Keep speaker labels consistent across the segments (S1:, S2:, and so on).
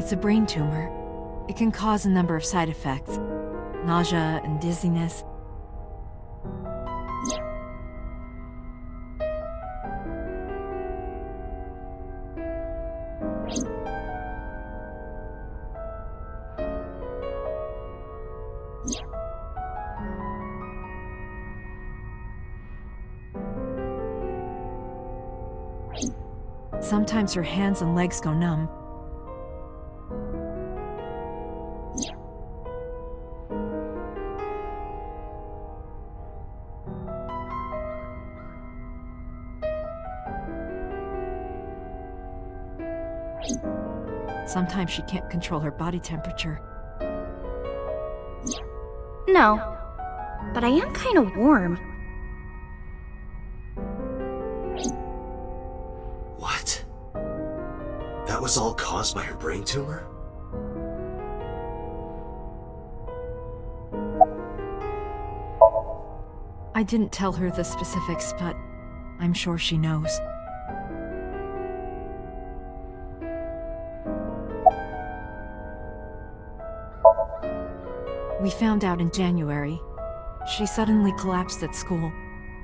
S1: It's a brain tumor. It can cause a number of side effects. Nausea and dizziness. Sometimes her hands and legs go numb. Sometimes she can't control her body temperature.
S2: No, but I am kind of warm.
S3: What? That was all caused by her brain tumor?
S1: I didn't tell her the specifics, but I'm sure she knows. We found out in January. She suddenly collapsed at school.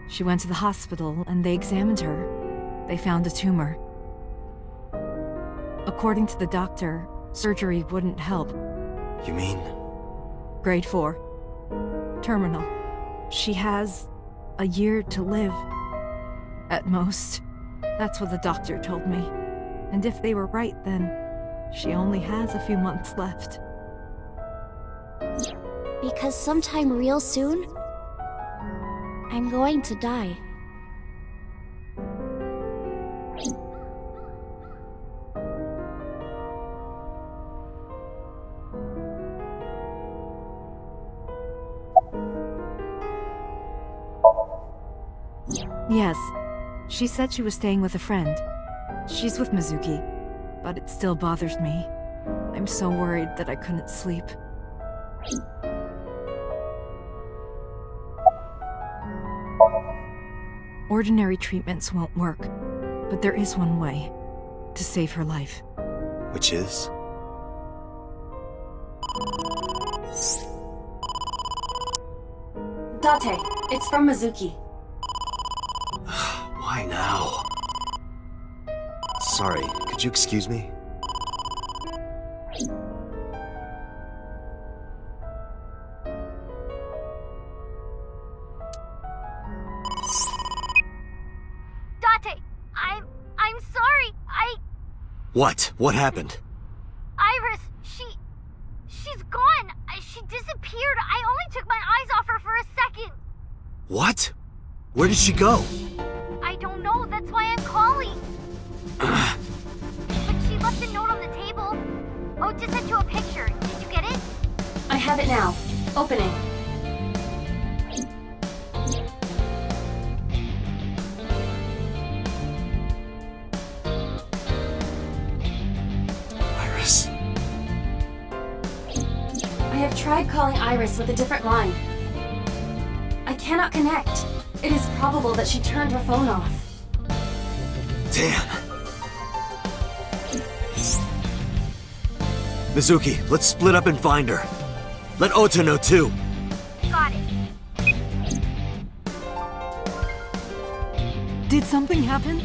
S1: She went to the hospital and they examined her. They found a tumor. According to the doctor, surgery wouldn't help.
S3: You mean?
S1: Grade 4. Terminal. She has a year to live. At most. That's what the doctor told me. And if they were right, then she only has a few months left.
S2: Because sometime real soon, I'm going to die.
S1: Yes. She said she was staying with a friend. She's with Mizuki, but it still bothers me. I'm so worried that I couldn't sleep. Ordinary treatments won't work, but there is one way to save her life.
S3: Which is?
S4: Date, it's from Mizuki.
S3: Why now? Sorry, could you excuse me?
S5: Date, I'm sorry.
S3: What? What happened?
S5: Iris, she's gone. She disappeared. I only took my eyes off her for a second.
S3: What? Where did she go?
S5: I don't know. That's why I'm calling. But she left a note on the table. Oh, just sent you a picture. Did you get it?
S4: I have it now. Opening.
S3: Iris.
S4: I have tried calling Iris with a different line. I cannot connect. It is probable that she turned her phone off.
S3: Damn. Mizuki, let's split up and find her. Let Ota know too.
S5: Got it.
S1: Did something happen?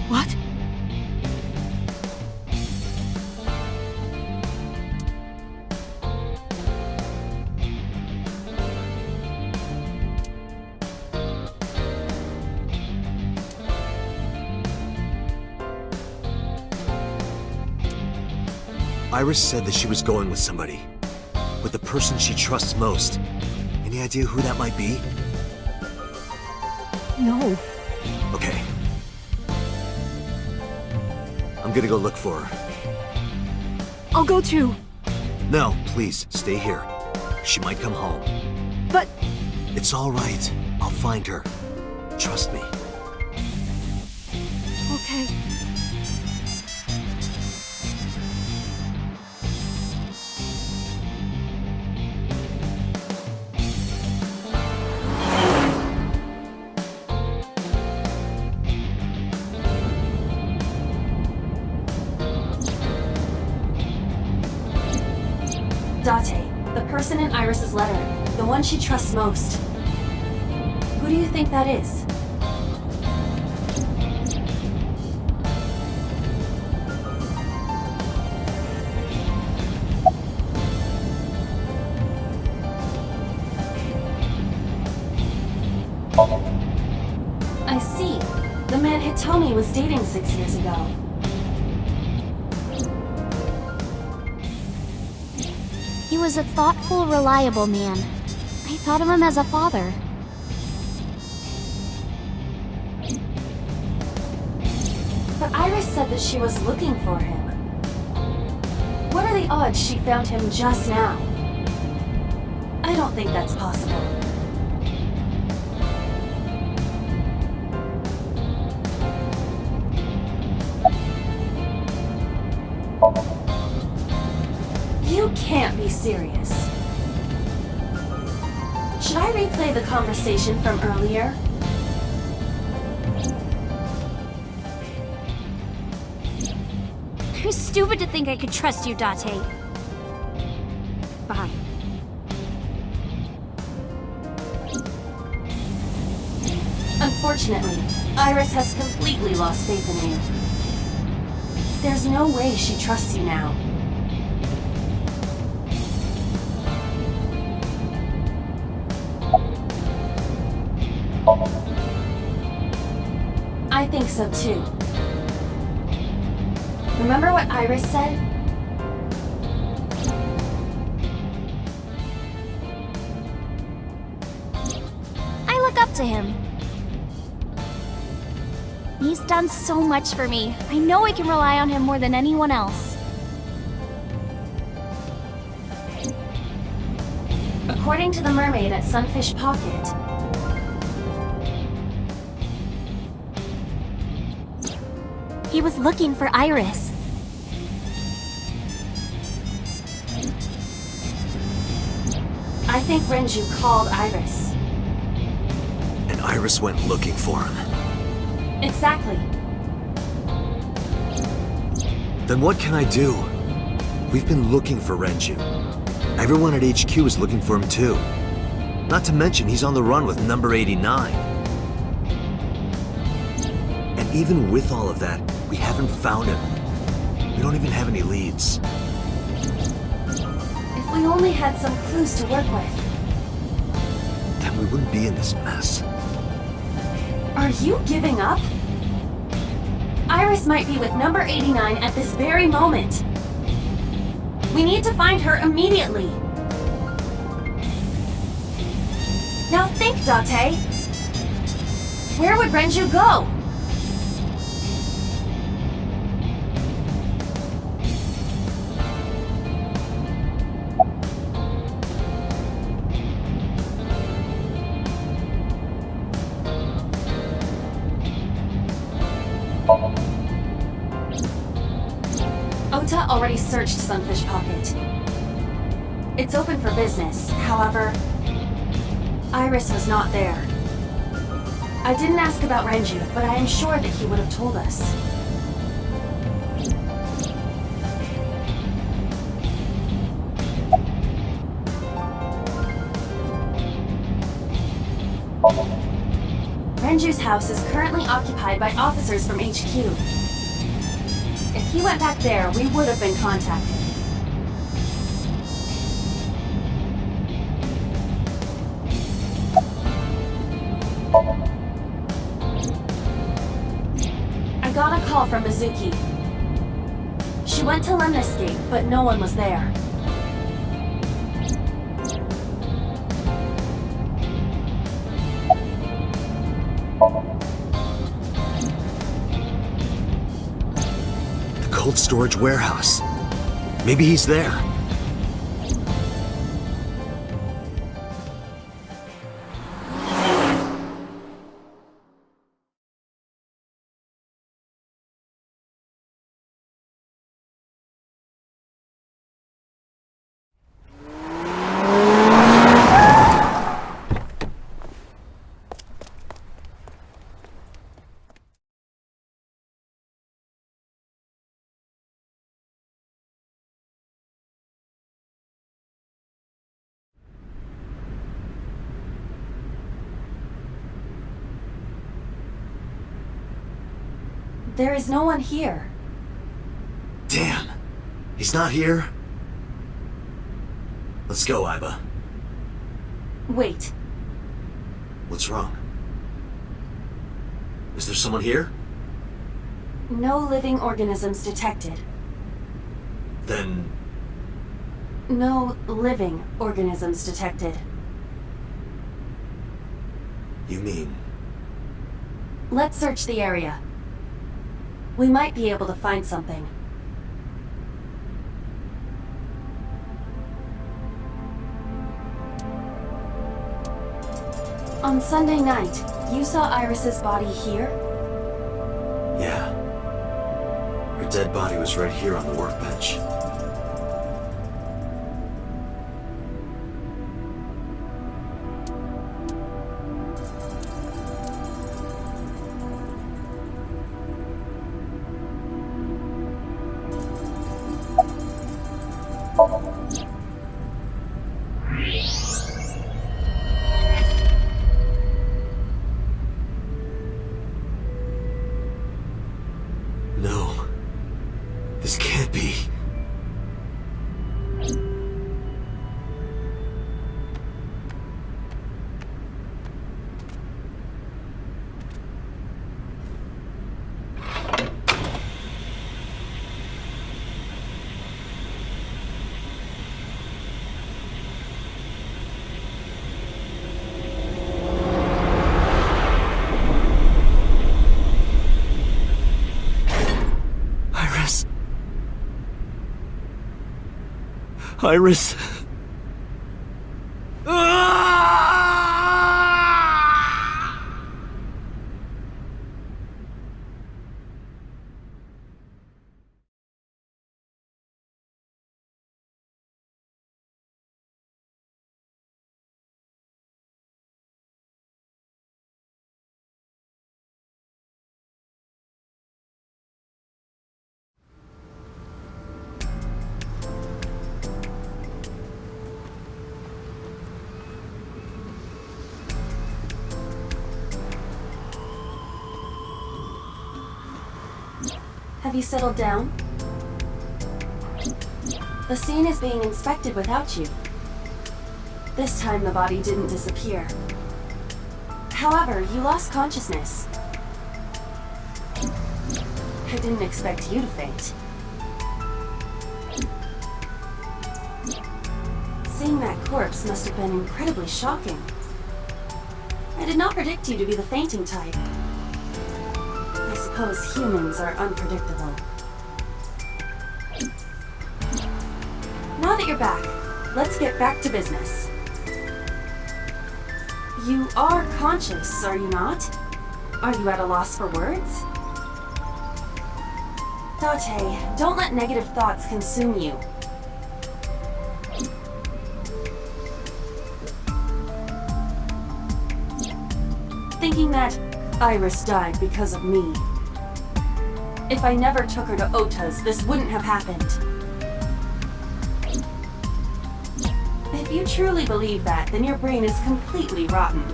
S1: What?
S3: Iris said that she was going with somebody. With the person she trusts most. Any idea who that might be?
S1: No.
S3: Okay. I'm gonna go look for her.
S1: I'll go too.
S3: No, please, stay here. She might come home.
S1: But
S3: It's all right. I'll find her. Trust me.
S1: okay.
S4: Date, the person in Iris's letter, the one she trusts most. Who do you think that is? I see. The man Hitomi was dating 6 years ago.
S2: He was a thoughtful, reliable man. I thought of him as a father.
S4: But Iris said that she was looking for him. What are the odds she found him just now? I don't think that's possible. You can't be serious. Should I replay the conversation from earlier?
S2: You're stupid to think I could trust you, Date. Bye.
S4: Unfortunately, Iris has completely lost faith in you. There's no way she trusts you now. I think so too. Remember what Iris said?
S2: I look up to him. He's done so much for me. I know I can rely on him more than anyone else.
S4: According to the mermaid at Sunfish Pocket,
S2: He was looking for Iris.
S4: I think Renju called Iris.
S3: And Iris went looking for him.
S4: Exactly.
S3: Then what can I do? We've been looking for Renju. Everyone at HQ is looking for him too. Not to mention he's on the run with number 89. And even with all of that, we haven't found him. We don't even have any leads.
S4: If we only had some clues to work with.
S3: Then we wouldn't be in this mess.
S4: Are you giving up? Iris might be with number 89 at this very moment. We need to find her immediately. Now think, Date. Where would Renju go? Ota already searched Sunfish Pocket. It's open for business, however, Iris was not there. I didn't ask about Renju, but I am sure that he would have told us. Renju's house is currently occupied by officers from HQ. If he went back there, we would have been contacted. I got a call from Mizuki. She went to Lemnis Gate, but no one was there.
S3: The cold storage warehouse. Maybe he's there.
S4: There is no one here.
S3: Damn. He's not here? Let's go, Iba.
S4: Wait.
S3: What's wrong? Is there someone here?
S4: No living organisms detected.
S3: Then...
S4: No living organisms detected.
S3: you mean...
S4: Let's search the area. We might be able to find something. On Sunday night, you saw Iris's body here?
S3: Yeah. Her dead body was right here on the workbench. No. This can't be. Iris.
S4: Have you settled down? The scene is being inspected without you. This time the body didn't disappear. However, you lost consciousness. I didn't expect you to faint. Seeing that corpse must have been incredibly shocking. I did not predict you to be the fainting type. I suppose humans are unpredictable. Now that you're back, let's get back to business. You are conscious, are you not? Are you at a loss for words? Date, don't let negative thoughts consume you. Thinking that Iris died because of me. If I never took her to Ota's, this wouldn't have happened. If you truly believe that, then your brain is completely rotten.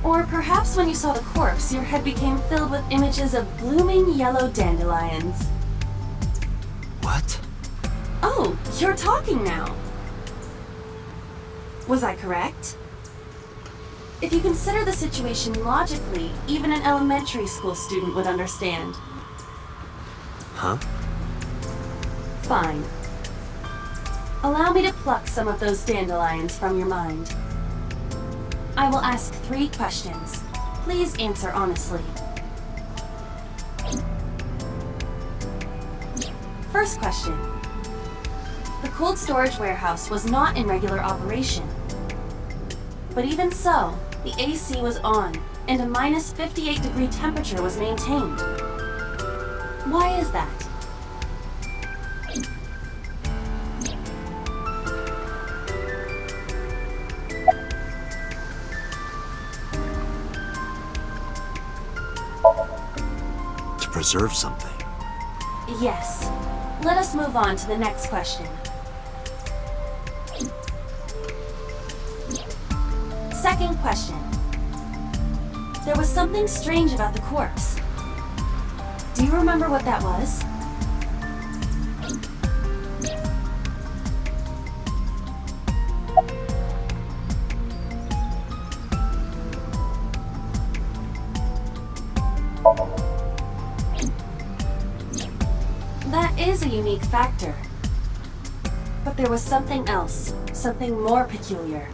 S4: Or perhaps when you saw the corpse, your head became filled with images of blooming yellow dandelions.
S3: What?
S4: Oh, you're talking now. Was I correct? If you consider the situation logically, even an elementary school student would understand.
S3: Huh?
S4: Fine. Allow me to pluck some of those dandelions from your mind. I will ask 3 questions. Please answer honestly. First question. The cold storage warehouse was not in regular operation. But even so, the AC was on, and a minus 58-degree temperature was maintained. Why is that?
S3: To preserve something.
S4: Yes. Let us move on to the next question. Second question. There was something strange about the corpse. Do you remember what that was? That is a unique factor. But there was something else, something more peculiar.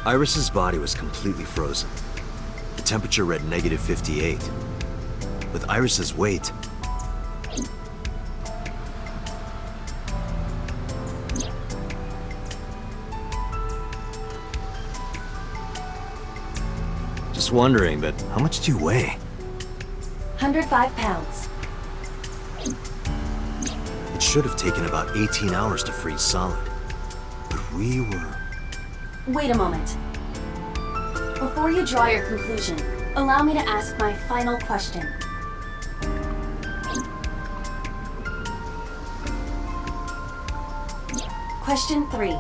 S3: Iris's body was completely frozen. The temperature read -58. With Iris's weight, just wondering, but how much do you weigh?
S4: 105 pounds.
S3: It should have taken about 18 hours to freeze solid. But we were...
S4: Wait a moment. Before you draw your conclusion, allow me to ask my final question. Question 3.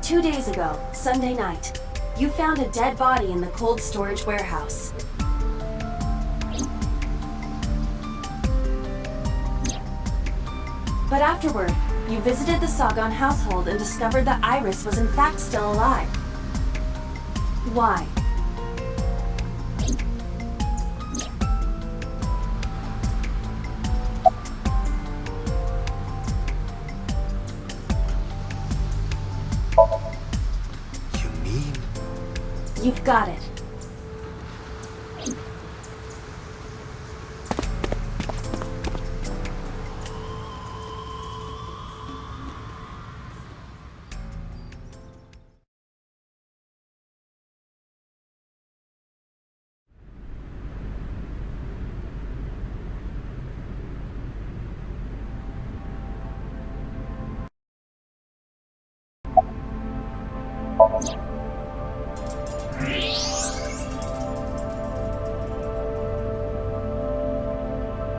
S4: 2 days ago, Sunday night, you found a dead body in the cold storage warehouse. But afterward, you visited the Sagan household and discovered that Iris was in fact still alive. Why?
S3: You mean...
S4: You've got it.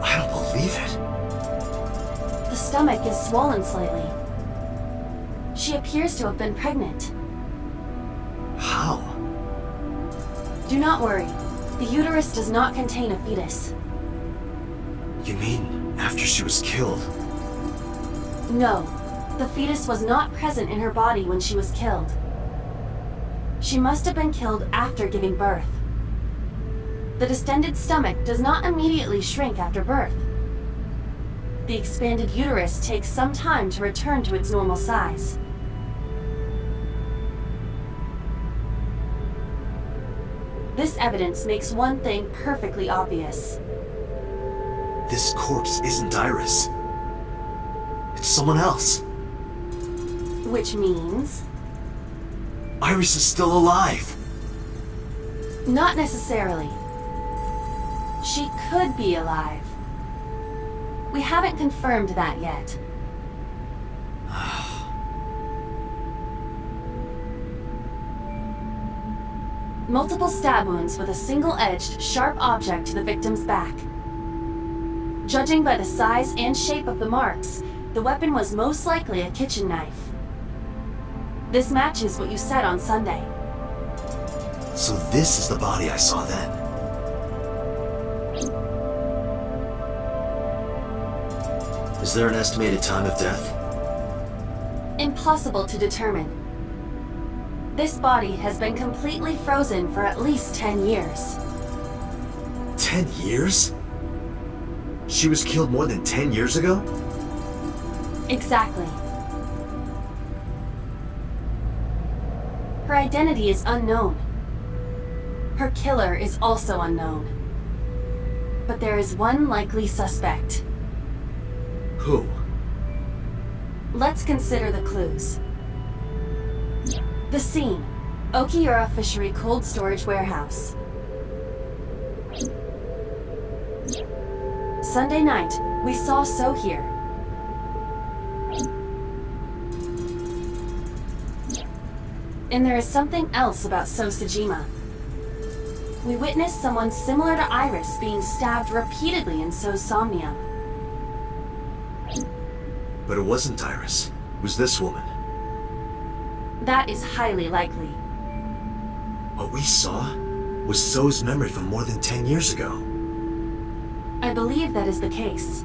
S3: I don't believe it.
S4: The stomach is swollen slightly. She appears to have been pregnant.
S3: How?
S4: Do not worry. The uterus does not contain a fetus.
S3: You mean after she was killed?
S4: No, the fetus was not present in her body when she was killed. She must have been killed after giving birth. The distended stomach does not immediately shrink after birth. The expanded uterus takes some time to return to its normal size. This evidence makes one thing perfectly obvious.
S3: This corpse isn't Iris. It's someone else.
S4: Which means...
S3: Iris is still alive.
S4: Not necessarily. She could be alive. We haven't confirmed that yet. Multiple stab wounds with a single-edged, sharp object to the victim's back. Judging by the size and shape of the marks, the weapon was most likely a kitchen knife. This matches what you said on Sunday.
S3: So this is the body I saw then. Is there an estimated time of death?
S4: Impossible to determine. This body has been completely frozen for at least 10 years.
S3: 10 years? She was killed more than 10 years ago?
S4: Exactly. Her identity is unknown. Her killer is also unknown. But there is one likely suspect.
S3: Who?
S4: Let's consider the clues. The scene, Okiura Fishery Cold Storage Warehouse. Sunday night, we saw So here. And there is something else about So Sejima. We witnessed someone similar to Iris being stabbed repeatedly in So's Somnium.
S3: But it wasn't Iris. It was this woman.
S4: That is highly likely.
S3: What we saw was So's memory from more than 10 years ago.
S4: I believe that is the case.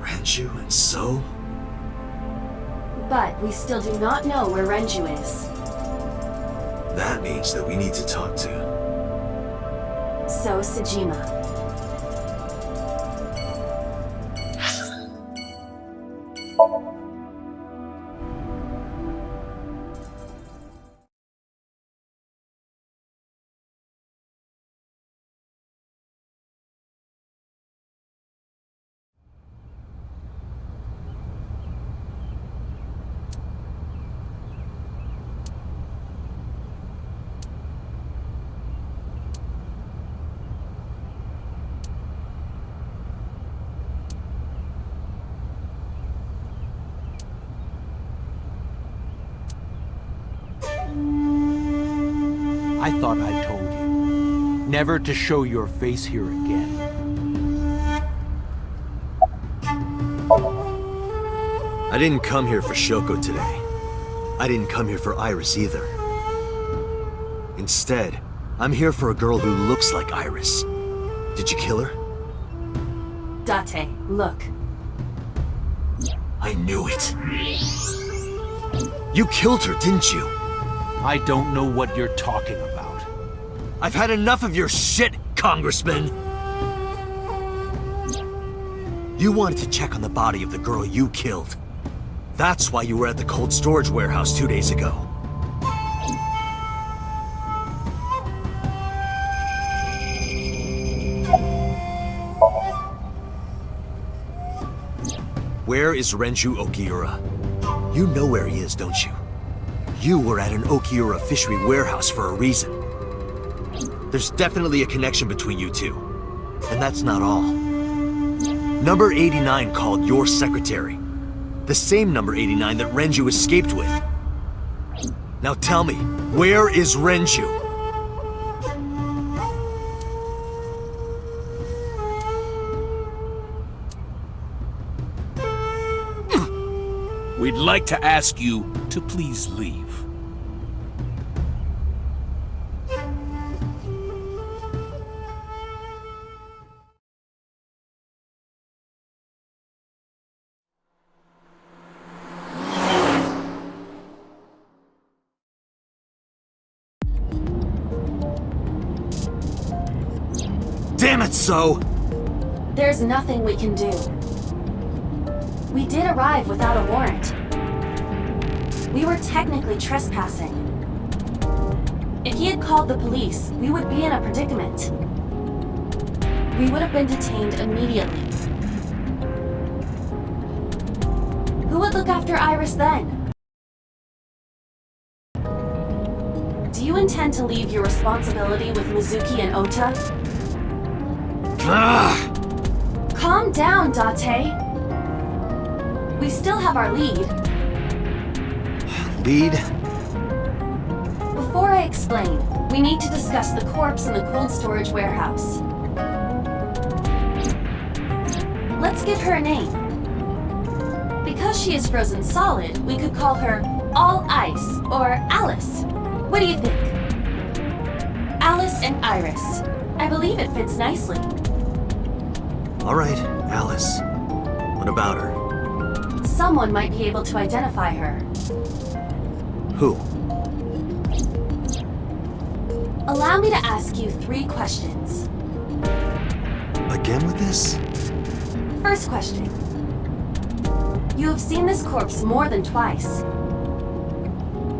S3: Renju and So?
S4: But we still do not know where Renju is.
S3: That means that we need to talk to...
S4: So Sejima.
S6: I thought I told you never to show your face here again.
S3: I didn't come here for Shoko today. I didn't come here for Iris either. Instead, I'm here for a girl who looks like Iris. Did you kill her?
S4: Date, look.
S3: I knew it. You killed her, didn't you?
S6: I don't know what you're talking about.
S3: I've had enough of your shit, Congressman! You wanted to check on the body of the girl you killed. That's why you were at the cold storage warehouse 2 days ago. Where is Renju Okiura? You know where he is, don't you? You were at an Okiura fishery warehouse for a reason. There's definitely a connection between you two. And that's not all. Number 89 called your secretary. The same number 89 that Renju escaped with. Now tell me, where is Renju?
S7: We'd like to ask you to please leave.
S3: Damn it, So!
S4: There's nothing we can do. We did arrive without a warrant. We were technically trespassing. If he had called the police, we would be in a predicament. We would have been detained immediately. Who would look after Iris then? Do you intend to leave your responsibility with Mizuki and Ota?
S3: Ugh.
S4: Calm down, Date. We still have our lead.
S3: Lead?
S4: Before I explain, we need to discuss the corpse in the cold storage warehouse. Let's give her a name. Because she is frozen solid, we could call her All Ice or Alice. What do you think? Alice and Iris. I believe it fits nicely.
S3: All right, Alice. What about her?
S4: Someone might be able to identify her.
S3: Who?
S4: Allow me to ask you 3 questions.
S3: Again with this?
S4: First question. You have seen this corpse more than twice.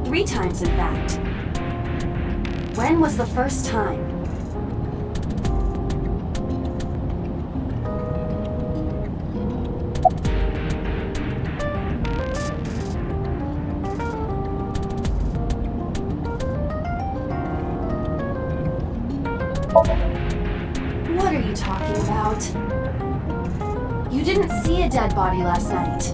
S4: 3 times, in fact. When was the first time? What are you talking about? You didn't see a dead body last night.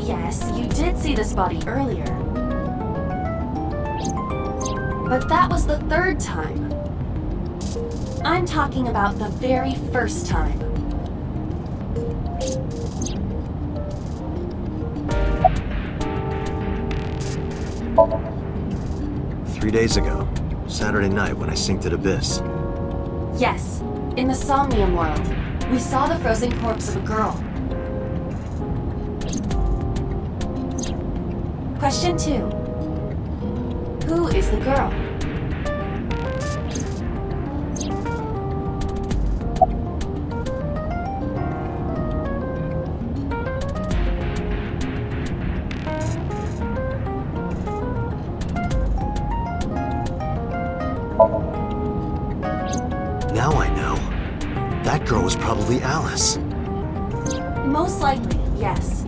S4: Yes, you did see this body earlier. But that was the third time. I'm talking about the very first time.
S3: "3 days ago, Saturday night when I synced at Abyss."
S4: Yes, in the Somnium world, we saw the frozen corpse of a girl. Question 2. Who is the girl?
S3: Now I know. That girl was probably Alice.
S4: Most likely, yes.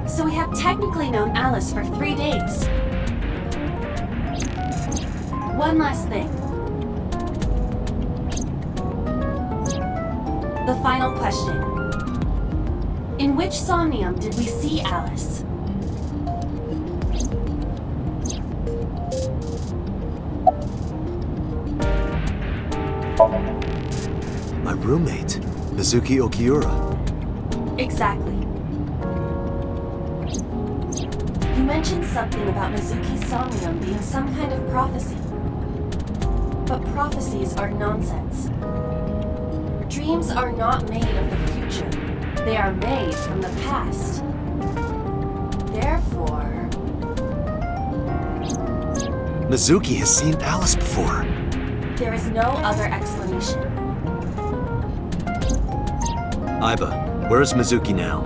S4: So we have technically known Alice for 3 days. One last thing. The final question. In which Somnium did we see Alice?
S3: My roommate, Mizuki Okiura.
S4: Exactly. You mentioned something about Mizuki's Somnium being some kind of prophecy. But prophecies are nonsense. Dreams are not made of the future. They are made from the past. Therefore...
S3: Mizuki has seen Alice before.
S4: there is no other explanation.
S3: Aiba, where is Mizuki now?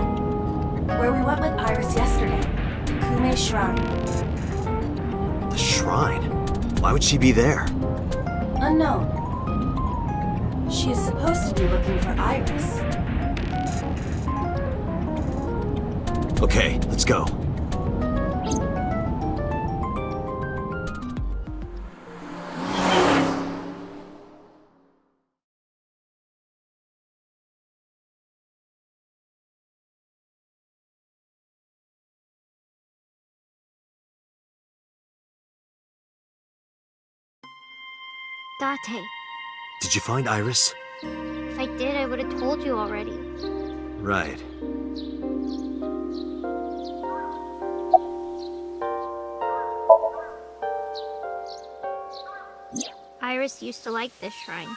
S4: Where we went with Iris yesterday, the Kume Shrine.
S3: The shrine? Why would she be there?
S4: Unknown. She is supposed to be looking for Iris.
S3: Okay, let's go.
S2: Date,
S3: Did you find Iris?
S2: if I did, I would have told you already.
S3: Right.
S2: Iris used to like this shrine.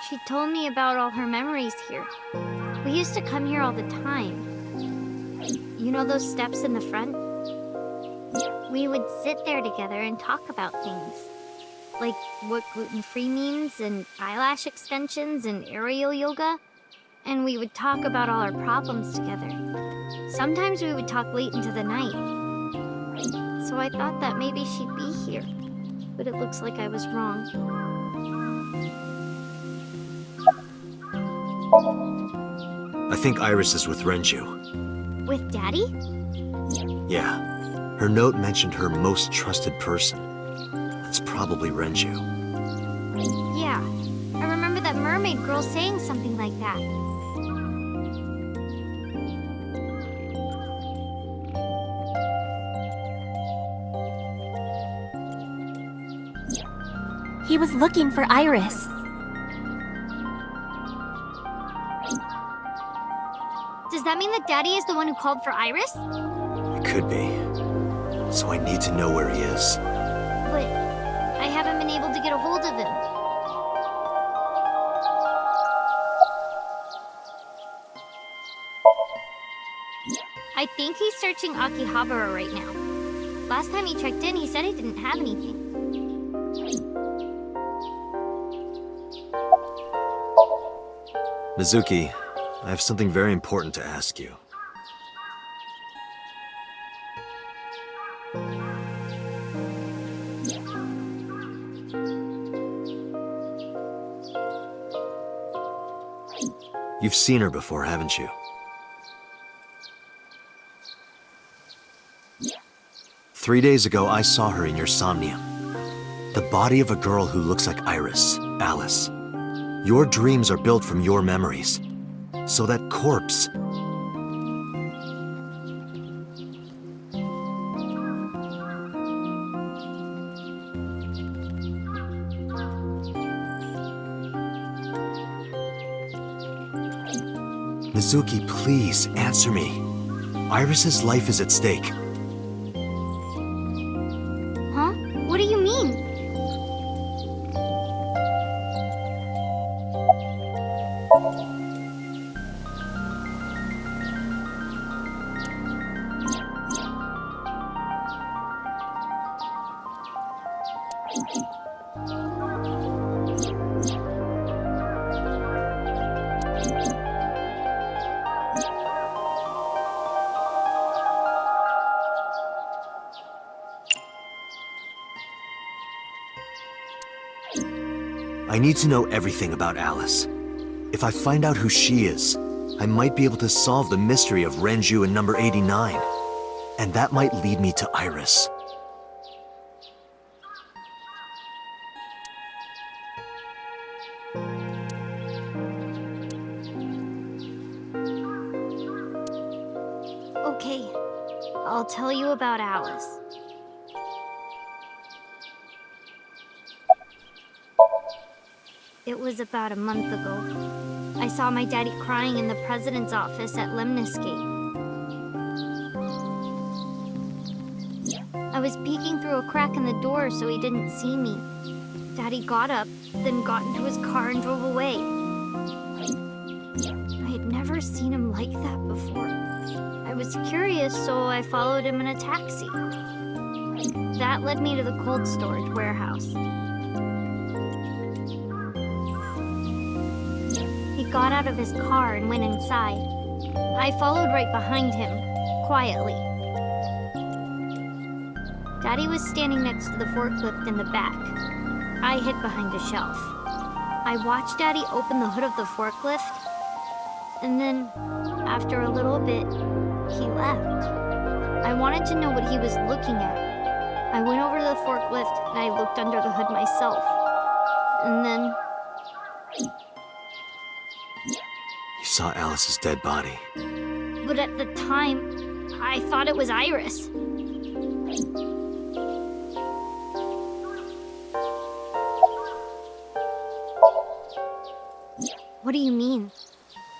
S2: She told me about all her memories here. We used to come here all the time. You know those steps in the front? We would sit there together and talk about things. Like what gluten-free means, and eyelash extensions, and aerial yoga. And we would talk about all our problems together. Sometimes we would talk late into the night. So I thought that maybe she'd be here. But it looks like I was wrong.
S3: I think Iris is with Renju.
S2: With Daddy?
S3: Yeah. Her note mentioned her most trusted person. That's probably Renju.
S2: Yeah. I remember that mermaid girl saying something like that.
S8: He was looking for Iris.
S2: Does that mean that Daddy is the one who called for Iris?
S3: It could be. So I need to know where he is.
S2: But I haven't been able to get a hold of him. I think he's searching Akihabara right now. Last time he checked in, he said he didn't have anything.
S3: Mizuki, I have something very important to ask you. You've seen her before, haven't you?
S2: Yeah.
S3: 3 days ago, I saw her in your Somnium. The body of a girl who looks like Iris, Alice. Your dreams are built from your memories. So that corpse... Mizuki, please, answer me. Iris's life is at stake.
S2: Huh? What do you mean?
S3: I need to know everything about Alice. If I find out who she is, I might be able to solve the mystery of Renju and number 89. And that might lead me to Iris.
S2: Okay, I'll tell you about Alice. It was about a month ago. I saw my daddy crying in the president's office at Lemniscate. I was peeking through a crack in the door so he didn't see me. Daddy got up, then got into his car and drove away. I had never seen him like that before. I was curious, so I followed him in a taxi. That led me to the cold storage warehouse. He got out of his car and went inside. I followed right behind him, quietly. Daddy was standing next to the forklift in the back. I hid behind a shelf. I watched Daddy open the hood of the forklift, and then, after a little bit, he left. I wanted to know what he was looking at. I went over to the forklift and I looked under the hood myself. And then...
S3: You saw Alice's dead body.
S2: But at the time, I thought it was Iris. What do you mean?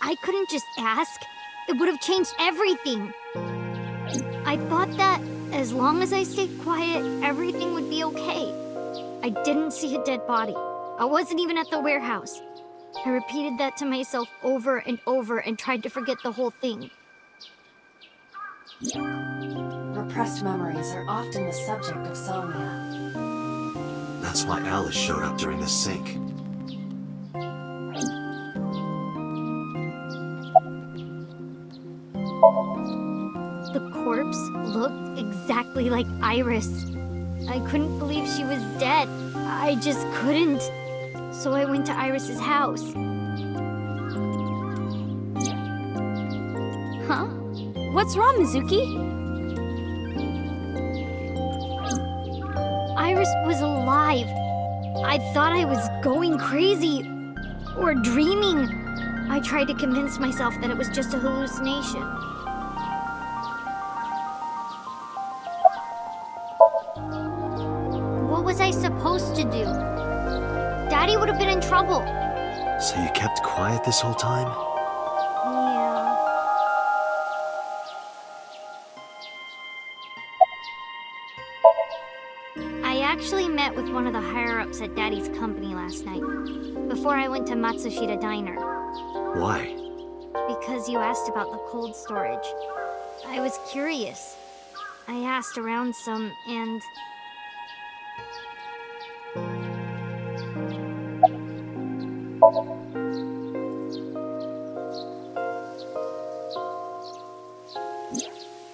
S2: I couldn't just ask. It would have changed everything. I thought that as long as I stayed quiet, everything would be okay. I didn't see a dead body. I wasn't even at the warehouse. I repeated that to myself over and over and tried to forget the whole thing.
S4: Repressed memories are often the subject of somnia.
S3: That's why Alice showed up during the sync.
S2: The corpse looked exactly like Iris. I couldn't believe she was dead. I just couldn't. So I went to Iris's house. Huh?
S8: What's wrong, Mizuki?
S2: Iris was alive. I thought I was going crazy or dreaming. I tried to convince myself that it was just a hallucination. What was I supposed to do? Daddy would have been in trouble.
S3: So you kept quiet this whole time?
S2: Yeah. I actually met with one of the higher-ups at Daddy's company last night, before I went to Matsushita Diner.
S3: Why?
S2: Because you asked about the cold storage. I was curious. I asked around some, and...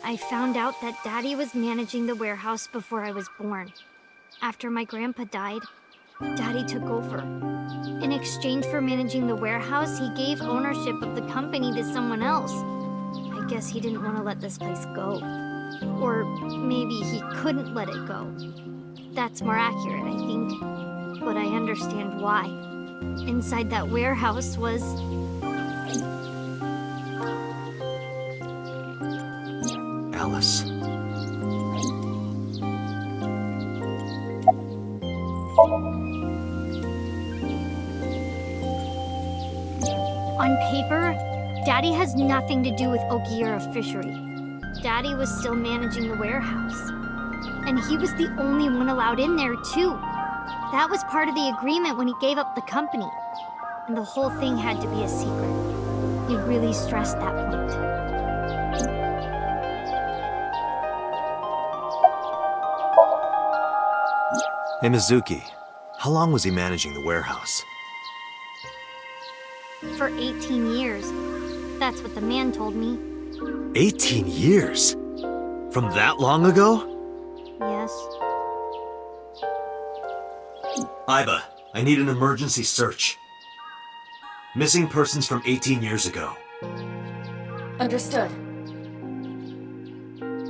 S2: I found out that Daddy was managing the warehouse before I was born. After my grandpa died, Daddy took over. In exchange for managing the warehouse, he gave ownership of the company to someone else. I guess he didn't want to let this place go. Or maybe he couldn't let it go. That's more accurate, I think. But I understand why. Inside that warehouse was...
S3: Alice.
S2: On paper, Daddy has nothing to do with Okiura Fishery. Daddy was still managing the warehouse. And he was the only one allowed in there, too. That was part of the agreement when he gave up the company. And the whole thing had to be a secret. He really stressed that point.
S3: Hey, Mizuki. How long was he managing the warehouse?
S2: For 18 years. That's what the man told me.
S3: 18 years? From that long ago?
S2: Yes.
S3: Iba, I need an emergency search. Missing persons from 18 years ago.
S4: Understood.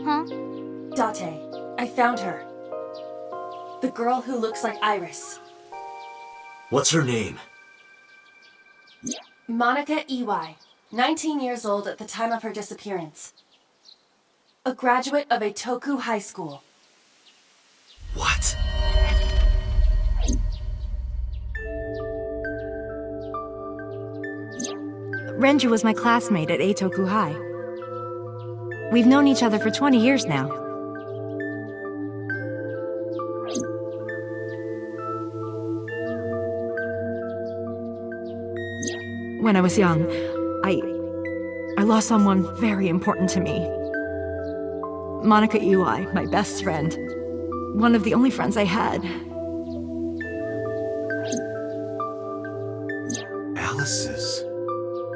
S2: Huh?
S4: Date, I found her. The girl who looks like Iris.
S3: What's her name?
S4: Monica Iwai, 19 years old at the time of her disappearance. A graduate of Eitoku High School.
S3: What?
S1: Renju was my classmate at Eitoku High. We've known each other for 20 years now. When I was young, I lost someone very important to me. Monica Iwai, my best friend. One of the only friends I had.
S3: Alice's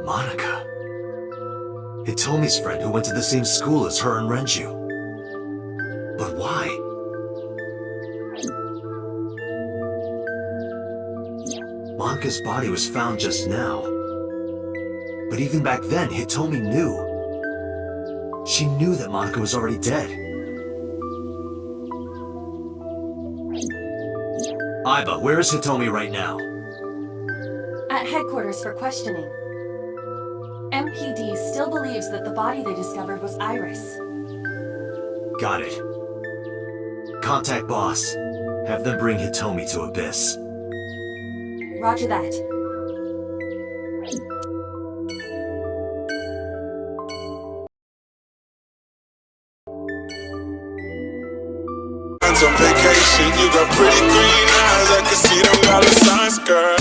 S3: Monica. Hitomi's friend who went to the same school as her and Renju. But why? Monica's body was found just now. But even back then, Hitomi knew. She knew that Monica was already dead. Iba, where is Hitomi right now?
S4: At headquarters for questioning. MPD still believes that the body they discovered was Iris.
S3: Got it. Contact boss. Have them bring Hitomi to Abyss.
S4: Roger that.
S9: On vacation, you got pretty green eyes. I can see them dollar signs, girl.